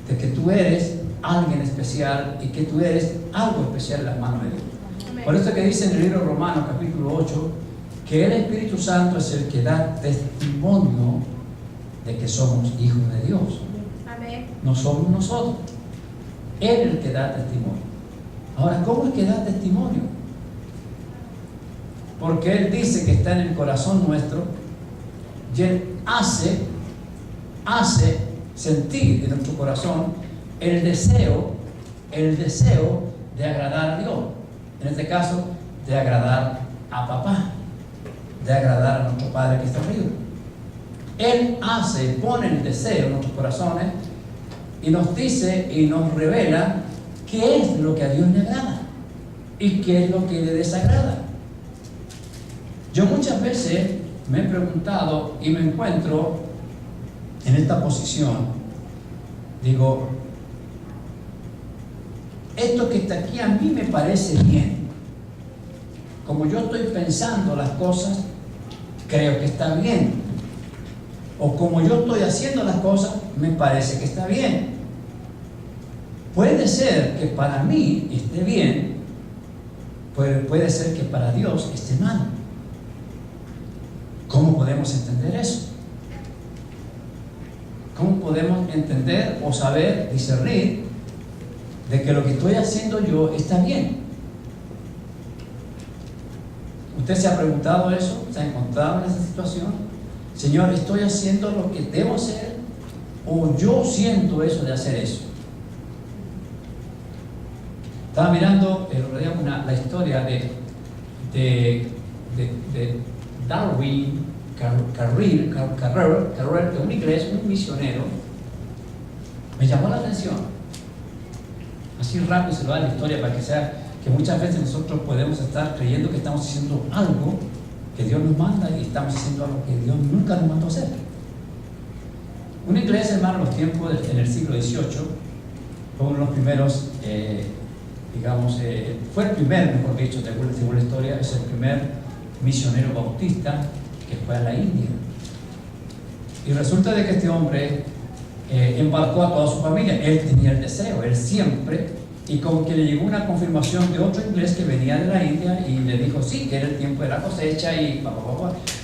de que tú eres alguien especial y que tú eres algo especial en las manos de Dios. Amén. Por eso que dice en el libro de Romanos, capítulo 8, que el Espíritu Santo es el que da testimonio de que somos hijos de Dios. Amén. No somos nosotros. Él es el que da testimonio. Ahora, ¿cómo es que da testimonio? Porque Él dice que está en el corazón nuestro y Él hace sentir en nuestro corazón el deseo de agradar a Dios. En este caso, de agradar a papá, de agradar a nuestro Padre que está arriba. Él pone el deseo en nuestros corazones y nos dice y nos revela qué es lo que a Dios le agrada y qué es lo que le desagrada. Yo muchas veces me he preguntado y me encuentro en esta posición. Digo, esto que está aquí a mí me parece bien. Como yo estoy pensando las cosas, creo que está bien. O como yo estoy haciendo las cosas, me parece que está bien. Puede ser que para mí esté bien, puede ser que para Dios esté mal. ¿Cómo podemos entender eso? ¿Cómo podemos entender o saber, discernir de que lo que estoy haciendo yo está bien? ¿Usted se ha preguntado eso? ¿Se ha encontrado en esa situación? Señor, ¿estoy haciendo lo que debo hacer? ¿O yo siento eso de hacer eso? Estaba mirando la historia de Darwin Carrell, que un inglés, un misionero. Me llamó la atención. Así rápido se lo da la historia para que sea que muchas veces nosotros podemos estar creyendo que estamos haciendo algo que Dios nos manda y estamos haciendo algo que Dios nunca nos mandó hacer. Un inglés, hermano, en los tiempos en el siglo XVIII, fue uno de los primeros, fue el primer, mejor dicho, según la historia, es el primer misionero bautista que fue a la India. Y resulta de que este hombre embarcó a toda su familia. Él tenía el deseo, él siempre, y como que le llegó una confirmación de otro inglés que venía de la India y le dijo sí, que era el tiempo de la cosecha y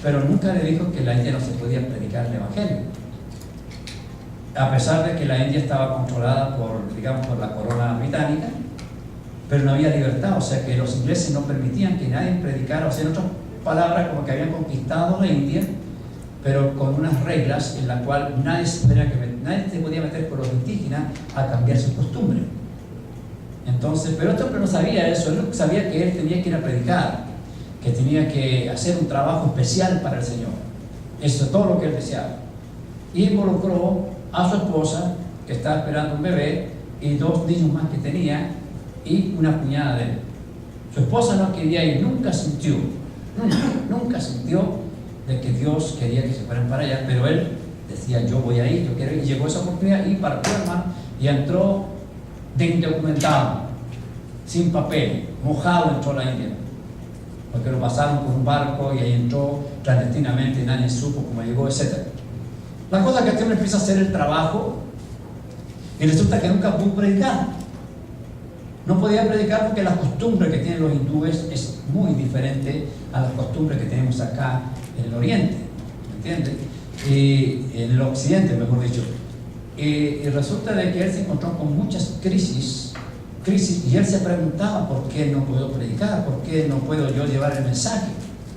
pero nunca le dijo que en la India no se podía predicar el evangelio, a pesar de que la India estaba controlada por la corona británica, pero no había libertad. O sea que los ingleses no permitían que nadie predicara, o sea, en otras palabras, como que habían conquistado la India, pero con unas reglas en las cuales nadie se podía meter con los indígenas a cambiar sus costumbres. Entonces, pero este hombre no sabía eso. Él sabía que él tenía que ir a predicar, que tenía que hacer un trabajo especial para el Señor. Eso es todo lo que él deseaba. Y involucró a su esposa, que estaba esperando un bebé, y 2 niños más que tenía, y una cuñada de él. Su esposa no quería ir, nunca sintió de que Dios quería que se fueran para allá, pero él decía, yo voy a ir, yo quiero ir. Y llegó esa oportunidad y partió, hermano, y entró de indocumentado, sin papel, mojado, entró a la India, porque lo pasaron por un barco y ahí entró clandestinamente, nadie supo cómo llegó, etc. La cosa es que este hombre empieza a hacer el trabajo y resulta que nunca pudo predicar. No podía predicar porque la costumbre que tienen los hindúes es muy diferente a las costumbres que tenemos acá en el oriente, ¿me entiendes? Y en el occidente, mejor dicho. Y resulta de que él se encontró con muchas crisis crisis, y él se preguntaba: ¿por qué no puedo predicar? ¿Por qué no puedo yo llevar el mensaje?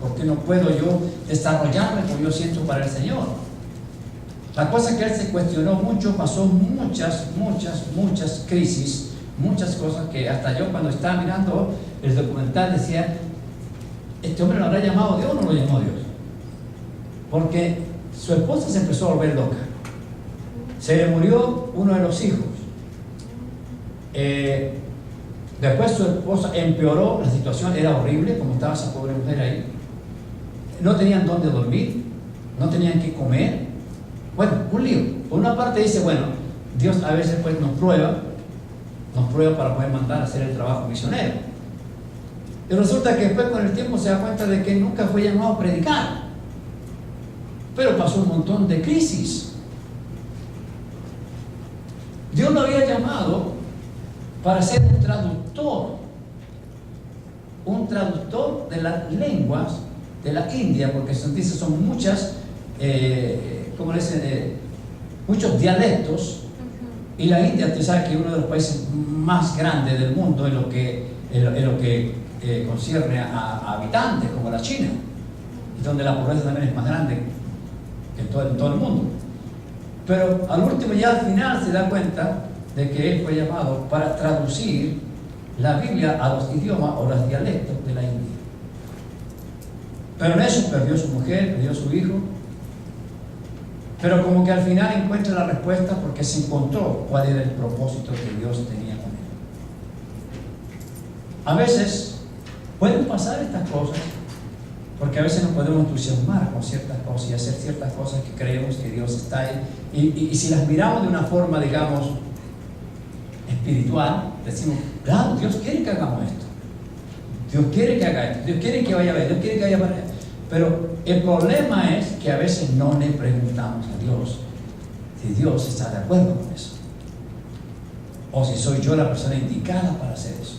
¿Por qué no puedo yo desarrollarme como yo siento para el Señor? La cosa que él se cuestionó mucho, pasó muchas crisis, muchas cosas que hasta yo, cuando estaba mirando el documental, decía: ¿este hombre lo habrá llamado Dios o no lo llamó Dios? Porque su esposa se empezó a volver loca. Se le murió uno de los hijos. Después su esposa empeoró la situación, era horrible como estaba esa pobre mujer ahí. No tenían dónde dormir, no tenían qué comer. Bueno, un lío. Por una parte dice: bueno, Dios a veces pues nos prueba para poder mandar a hacer el trabajo misionero. Y resulta que después, con el tiempo, se da cuenta de que nunca fue llamado a predicar. Pero pasó un montón de crisis. Dios lo había llamado para ser un traductor de las lenguas de la India, porque se dice son muchas, como le dicen, muchos dialectos. Y la India, tú sabes que es uno de los países más grandes del mundo en lo que concierne a habitantes, como la China, y donde la pobreza también es más grande que en todo el mundo. Pero al último, ya al final, se da cuenta de que él fue llamado para traducir la Biblia a los idiomas o los dialectos de la India. Pero en eso perdió su mujer, perdió su hijo. Pero como que al final encuentra la respuesta, porque se encontró cuál era el propósito que Dios tenía con él. A veces pueden pasar estas cosas, porque a veces nos podemos entusiasmar con ciertas cosas y hacer ciertas cosas que creemos que Dios está ahí. Y si las miramos de una forma, digamos, espiritual, decimos: claro, Dios quiere que hagamos esto. Dios quiere que haga esto. Dios quiere que vaya a ver. Dios quiere que vaya para allá. Pero el problema es que a veces no le preguntamos a Dios si Dios está de acuerdo con eso, o si soy yo la persona indicada para hacer eso.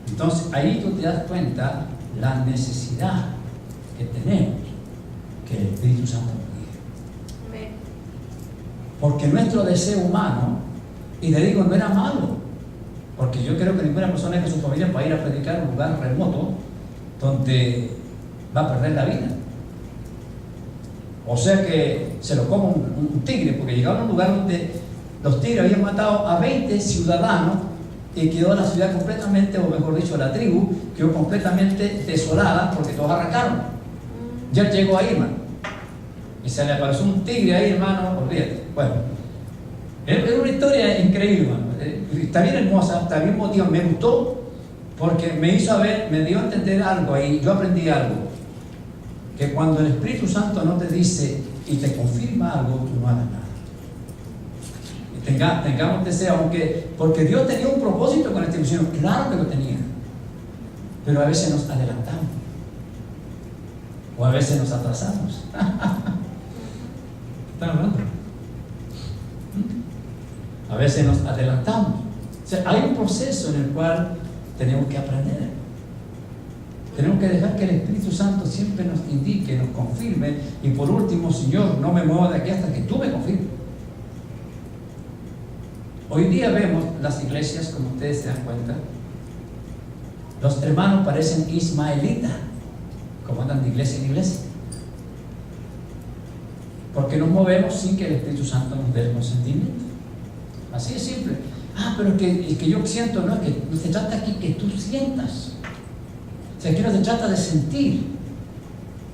Entonces ahí tú te das cuenta la necesidad que tenemos que el Espíritu Santo nos guíe. Porque nuestro deseo humano, y le digo, no era malo, porque yo creo que ninguna persona deja a su familia para ir a predicar en un lugar remoto donde va a perder la vida. O sea que se lo come un tigre, porque llegaron a un lugar donde los tigres habían matado a 20 ciudadanos y quedó la ciudad completamente, o mejor dicho, la tribu quedó completamente desolada porque todos arrancaron. Ya llegó ahí, hermano, y se le apareció un tigre ahí, hermano, olvídate. Bueno, es una historia increíble, hermano. Está bien hermosa, está bien motivada, me gustó porque me hizo ver, me dio a entender algo ahí. Yo aprendí algo, que cuando el Espíritu Santo no te dice y te confirma algo, tú no hagas nada. Y tengamos deseo, porque Dios tenía un propósito con esta misión, claro que lo tenía, pero a veces nos adelantamos o a veces nos atrasamos. ¿Están hablando? A veces nos adelantamos. O sea, hay un proceso en el cual tenemos que aprender. Tenemos que dejar que el Espíritu Santo siempre nos indique, nos confirme. Y por último: Señor, no me muevo de aquí hasta que tú me confirmes. Hoy día vemos las iglesias, como ustedes se dan cuenta, los hermanos parecen ismaelitas, como andan de iglesia en iglesia, porque nos movemos sin que el Espíritu Santo nos dé el consentimiento. Así es simple. Pero es que yo siento, no, es que no se trata aquí que tú sientas. O sea, aquí no se trata de sentir.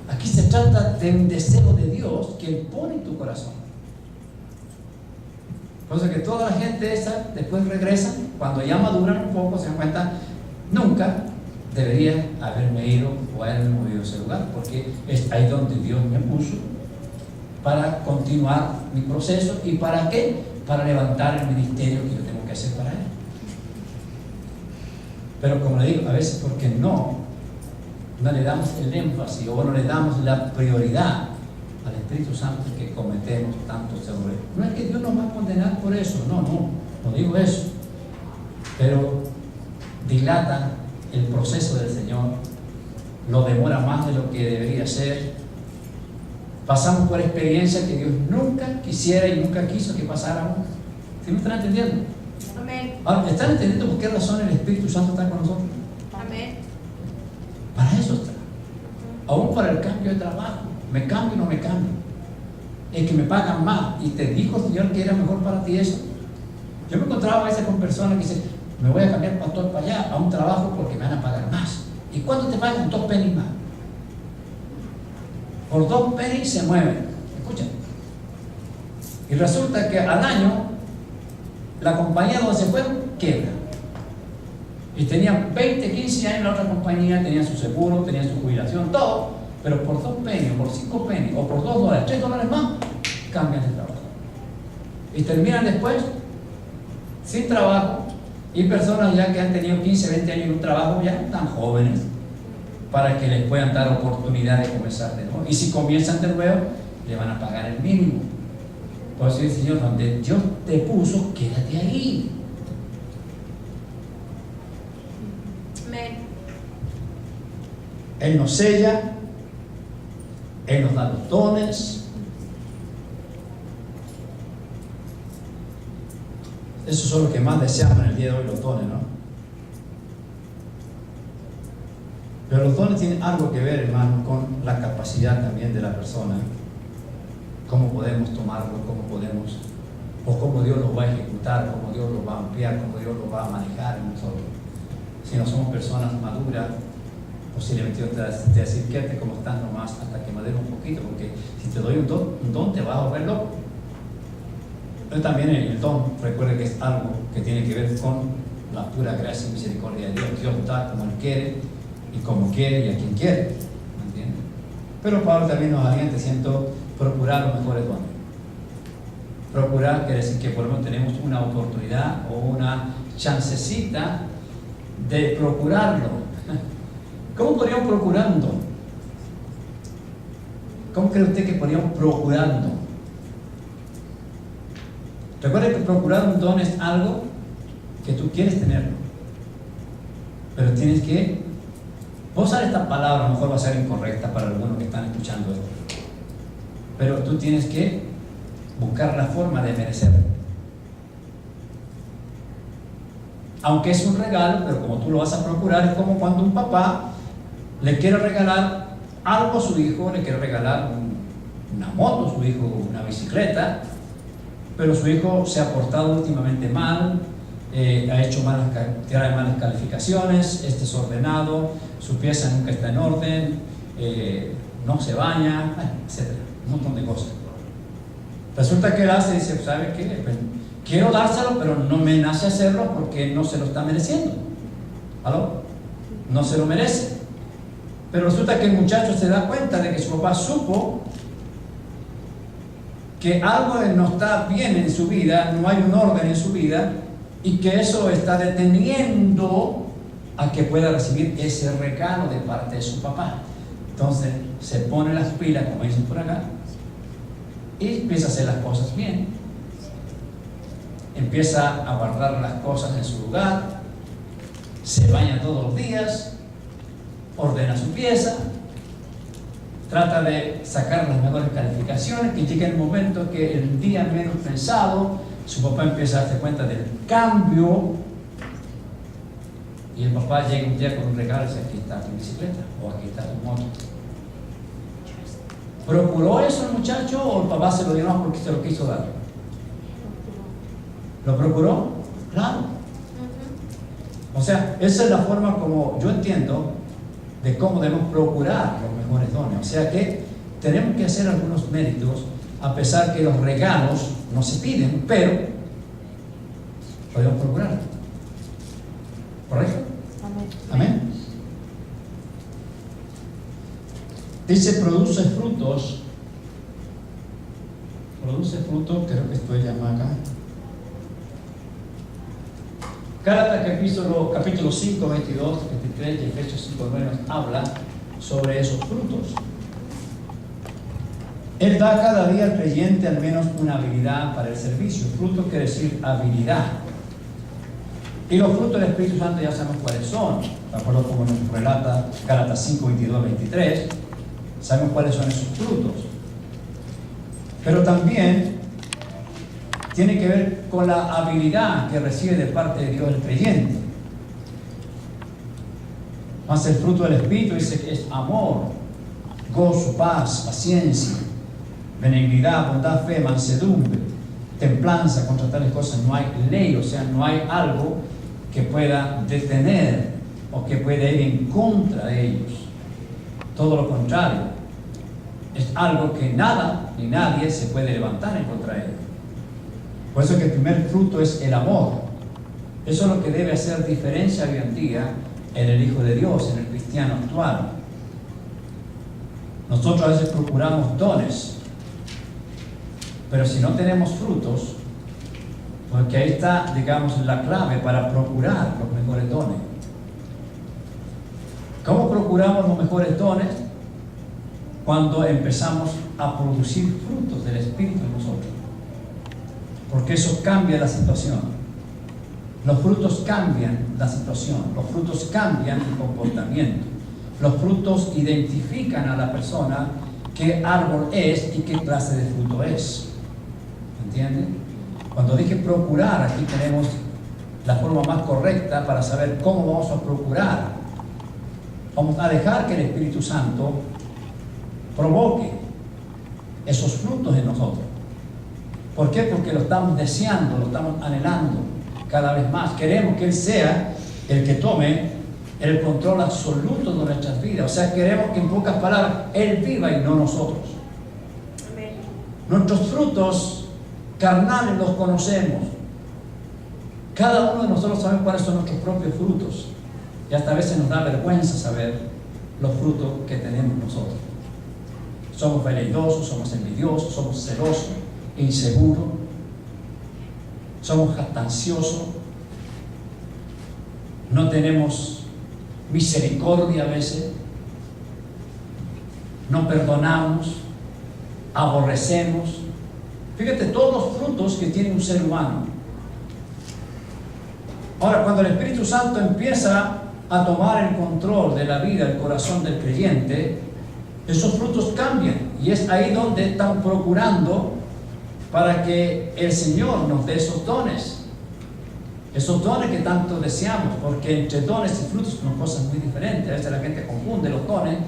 Aquí se trata de un deseo de Dios que Él pone en tu corazón. Por eso que toda la gente esa después regresa, cuando ya maduran un poco, se dan cuenta: nunca debería haberme ido o haberme movido a ese lugar, porque es ahí donde Dios me puso para continuar mi proceso. ¿Y para qué? Para levantar el ministerio que yo tengo que hacer para Él. Pero como le digo, a veces porque no le damos el énfasis o no le damos la prioridad al Espíritu Santo, que cometemos tantos errores. No es que Dios nos va a condenar por eso, no digo eso, pero dilata el proceso del Señor, lo demora más de lo que debería ser. Pasamos por experiencias que Dios nunca quisiera y nunca quiso que pasáramos. ¿Sí me están entendiendo? Amén. Ahora, ¿están entendiendo por qué razón el Espíritu Santo está con nosotros? Amén. Para eso está. Aún para el cambio de trabajo. ¿Me cambio o no me cambio? Es que me pagan más. ¿Y te dijo el Señor que era mejor para ti eso? Yo me encontraba a veces con personas que dicen, me voy a cambiar pastor para allá, a un trabajo porque me van a pagar más. ¿Y cuánto te pagan? 2 pennies más. Por 2 pennies se mueven. Escuchen. Y resulta que al año, la compañía donde se fueron, quiebra. Y tenían 20, 15 años en la otra compañía, tenían su seguro, tenían su jubilación, todo. Pero por 2 pennies, por 5 pennies, o por 2 dólares, 3 dólares más, cambian de trabajo. Y terminan después sin trabajo, y personas ya que han tenido 15, 20 años en un trabajo ya tan jóvenes, para que les puedan dar oportunidad de comenzar de nuevo. Y si comienzan de nuevo, le van a pagar el mínimo. Por eso dice el Señor, donde Dios te puso, quédate ahí. Amén. Él nos sella, Él nos da los dones. Eso son lo que más deseamos en el día de hoy, los dones, ¿no? Pero los dones tienen algo que ver, hermano, con la capacidad también de la persona. Cómo podemos tomarlo, cómo podemos, o cómo Dios los va a ejecutar, cómo Dios los va a ampliar, cómo Dios los va a manejar en nosotros. Si no somos personas maduras, posiblemente Dios te va a decir, quédate como estás nomás hasta que madure un poquito, porque si te doy un don te vas a volver loco. Pero también el don, recuerde que es algo que tiene que ver con la pura gracia y misericordia de Dios. Dios da como Él quiere, y como quiere, y a quien quiere. ¿Me entiendes? Pero Pablo también nos alienta diciendo, procurar los mejores dones. Procurar quiere decir que por lo menos tenemos una oportunidad o una chancecita de procurarlo. ¿Cómo podríamos procurar un don? ¿Cómo cree usted que podríamos procurar un don? Recuerda que procurar un don es algo que tú quieres tenerlo, pero tienes que, voy a usar esta palabra, a lo mejor va a ser incorrecta para algunos que están escuchando esto, pero tú tienes que buscar la forma de merecerlo. Aunque es un regalo, pero como tú lo vas a procurar, es como cuando un papá le quiere regalar algo a su hijo, le quiere regalar una moto a su hijo, una bicicleta, pero su hijo se ha portado últimamente mal, ha hecho trae malas calificaciones, es desordenado, su pieza nunca está en orden, no se baña, etc. Un montón de cosas. Resulta que él hace y dice, ¿sabe qué? Pues, quiero dárselo, pero no me nace hacerlo porque no se lo está mereciendo. ¿Aló? No se lo merece. Pero resulta que el muchacho se da cuenta de que su papá supo que algo no está bien en su vida, no hay un orden en su vida, y que eso está deteniendo a que pueda recibir ese regalo de parte de su papá. Entonces se pone las pilas, como dicen por acá, y empieza a hacer las cosas bien. Empieza a guardar las cosas en su lugar, se baña todos los días, ordena su pieza, trata de sacar las mejores calificaciones, que llega el momento que el día menos pensado, su papá empieza a darse cuenta del cambio, y el papá llega un día con un regalo y dice, aquí está tu bicicleta, o aquí está tu moto. ¿Procuró eso el muchacho o el papá se lo dio más porque se lo quiso dar? ¿Lo procuró? Claro. O sea, esa es la forma como yo entiendo de cómo debemos procurar los mejores dones. O sea que tenemos que hacer algunos méritos, a pesar que los regalos no se piden, pero podemos procurar. ¿Correcto? Amén. Amén. Dice, produce frutos. Produce frutos, creo que estoy llamando acá. Gálatas capítulo 5, 22, 23 y Efesios 5, 9 nos habla sobre esos frutos. Él da a cada día al creyente al menos una habilidad para el servicio. Fruto quiere decir habilidad. Y los frutos del Espíritu Santo ya sabemos cuáles son. De acuerdo como nos relata Gálatas 5, 22, 23. Sabemos cuáles son esos frutos. Pero también tiene que ver con la habilidad que recibe de parte de Dios el creyente. Mas el fruto del Espíritu dice que es amor, gozo, paz, paciencia, benignidad, bondad, fe, mansedumbre, templanza. Contra tales cosas no hay ley, o sea, no hay algo que pueda detener o que pueda ir en contra de ellos. Todo lo contrario, es algo que nada ni nadie se puede levantar en contra de ellos. Por eso que el primer fruto es el amor. Eso es lo que debe hacer diferencia hoy en día en el Hijo de Dios, en el cristiano actual. Nosotros a veces procuramos dones, pero si no tenemos frutos, porque ahí está, digamos, la clave para procurar los mejores dones. ¿Cómo procuramos los mejores dones? Cuando empezamos a producir frutos del Espíritu en nosotros. Porque eso cambia la situación. Los frutos cambian la situación. Los frutos cambian el comportamiento. Los frutos identifican a la persona qué árbol es y qué clase de fruto es. ¿Entienden? Cuando dije procurar, aquí tenemos la forma más correcta para saber cómo vamos a procurar. Vamos a dejar que el Espíritu Santo provoque esos frutos en nosotros. ¿Por qué? Porque lo estamos deseando, lo estamos anhelando cada vez más. Queremos que Él sea el que tome el control absoluto de nuestras vidas. O sea, queremos que en pocas palabras Él viva y no nosotros. Amén. Nuestros frutos carnales los conocemos. Cada uno de nosotros sabe cuáles son nuestros propios frutos. Y hasta a veces nos da vergüenza saber los frutos que tenemos nosotros. Somos veleidosos, somos envidiosos, somos celosos, inseguros, somos jactanciosos, no tenemos misericordia a veces, no perdonamos, aborrecemos. Fíjate todos los frutos que tiene un ser humano. Ahora, cuando el Espíritu Santo empieza a tomar el control de la vida, el corazón del creyente, esos frutos cambian, y es ahí donde están procurando para que el Señor nos dé esos dones que tanto deseamos, porque entre dones y frutos son cosas muy diferentes. A veces la gente confunde los dones